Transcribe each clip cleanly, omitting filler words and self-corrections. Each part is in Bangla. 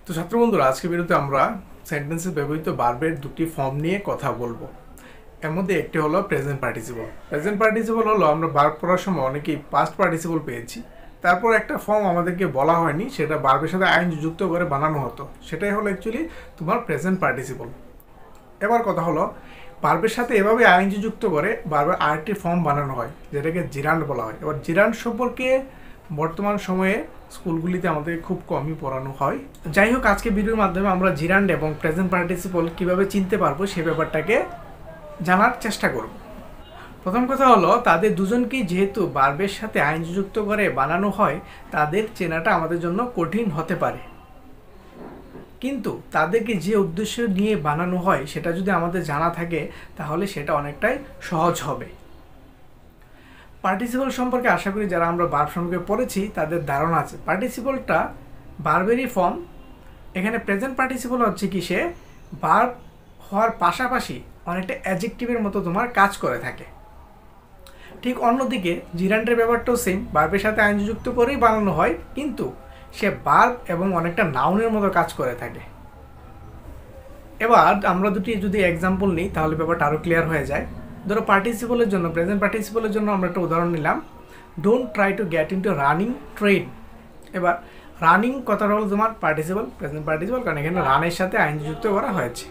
তো ছাত্র বন্ধুরা, আজকে ভিডিওতে আমরা সেন্টেন্সে ব্যবহৃত ভার্বের দুটি ফর্ম নিয়ে কথা বলবো। এর মধ্যে একটি হলো প্রেজেন্ট পার্টিসিপল। প্রেজেন্ট পার্টিসিপল হলো আমরা ভার্ব পড়ার সময় অনেকেই পাস্ট পার্টিসিপল পেয়েছি। তারপর একটা ফর্ম আমাদেরকে বলা হয়নি, সেটা ভার্বের সাথে আইন যুক্ত করে বানানো হতো, সেটাই হলো অ্যাকচুয়ালি তোমার প্রেজেন্ট পার্টিসিপল। এবার কথা হলো ভার্বের সাথে এভাবে আইএনজি যুক্ত করে ভার্বের আরেকটি ফর্ম বানানো হয়, যেটাকে জিরান্ড বলা হয়। এবার জিরান্ড সম্পর্কে বর্তমান সময়ে স্কুলগুলিতে আমাদের খুব কমই পড়ানো হয়। যাই হোক, আজকে ভিডিওর মাধ্যমে আমরা জিরান্ড এবং প্রেজেন্ট পার্টিসিপল কিভাবে চিনতে পারবো সে ব্যাপারটাকে জানার চেষ্টা করব। প্রথম কথা হলো, তাদের দুজনকেই যেহেতু ভার্বের সাথে আইএনজি যুক্ত করে বানানো হয়, তাদের চেনাটা আমাদের জন্য কঠিন হতে পারে। কিন্তু তাদেরকে যে উদ্দেশ্য নিয়ে বানানো হয় সেটা যদি আমাদের জানা থাকে, তাহলে সেটা অনেকটাই সহজ হবে। পার্টিসিপল সম্পর্কে আশা করি যারা আমরা ভার্ব সম্পর্কে পড়েছি তাদের ধারণা আছে। পার্টিসিপলটা ভার্বেরই ফর্ম। এখানে প্রেজেন্ট পার্টিসিপল হচ্ছে কি, সে ভার্ব হওয়ার পাশাপাশি অনেকটা অ্যাডজেক্টিভের মতো তোমার কাজ করে থাকে। ঠিক অন্যদিকে জিরান্ডের ব্যাপারটাও সেম, ভার্বের সাথে আইনজি যুক্ত করেই বানানো হয়, কিন্তু সে ভার্ব এবং অনেকটা নাউনের মতো কাজ করে থাকে। এবার আমরা দুটি যদি এক্সাম্পল নিই তাহলে ব্যাপারটা আরও ক্লিয়ার হয়ে যায়। ধরো পার্টিসিপলের জন্য, প্রেজেন্ট পার্টিসিপলের জন্য আমরা একটা উদাহরণ নিলাম, don't try to get into running train. এবার রানিং কথাটা হলো তোমার পার্টিসিপল, প্রেজেন্ট পার্টিসিপল, কারণ এখানে রানের সাথে আইনজি যুক্ত করা হয়েছে।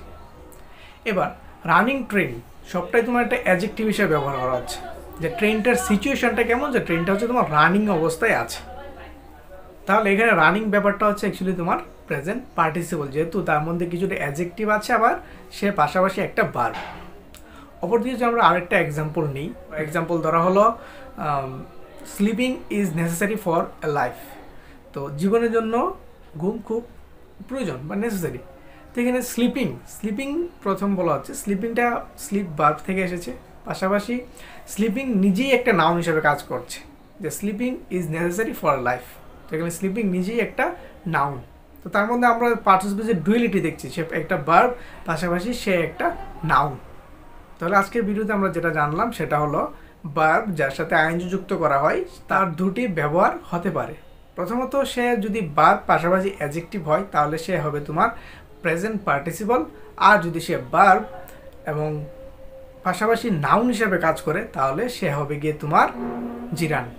এবার রানিং ট্রেন সবটাই তোমার একটা অ্যাডজেক্টিভ হিসেবে ব্যবহার করা হচ্ছে, যে ট্রেনটার সিচুয়েশনটা কেমন, যে ট্রেনটা হচ্ছে তোমার রানিং অবস্থায় আছে। তাহলে এখানে রানিং ব্যাপারটা হচ্ছে অ্যাকচুয়ালি তোমার প্রেজেন্ট পার্টিসিপল, যেহেতু তার মধ্যে কিছুটা অ্যাডজেক্টিভ আছে, আবার সে পাশাপাশি একটা ভার্ব। অপরদিকে যদি আমরা আরেকটা এক্সাম্পল নিই, এক্সাম্পল ধরা হলো sleeping is necessary for a life. তো জীবনের জন্য ঘুম খুব প্রয়োজন বা নেসেসারি। তো এখানে স্লিপিং স্লিপিং প্রথম বলা হচ্ছে, স্লিপিংটা স্লিপ ভার্ব থেকে এসেছে, পাশাপাশি স্লিপিং নিজেই একটা নাউন হিসেবে কাজ করছে, যে sleeping is necessary for life. তো এখানে স্লিপিং নিজেই একটা নাউন। তো তার মধ্যে আমরা পার্টিসিপেন্টের ডুয়ালিটি দেখছি, সে একটা ভার্ব পাশাপাশি সে একটা নাউন। তাহলে আজকের ভিডিওতে আমরা যেটা জানলাম সেটা হলো ভার্ব যার সাথে আইএনজি যুক্ত করা হয় তার দুটি ব্যবহার হতে পারে। প্রথমত, সে যদি ভার্ব পাশাপাশি অ্যাডজেক্টিভ হয় তাহলে সে হবে তোমার প্রেজেন্ট পার্টিসিপল, আর যদি সে ভার্ব এবং পাশাপাশি নাউন হিসেবে কাজ করে তাহলে সে হবে গিয়ে তোমার জিরান্ড।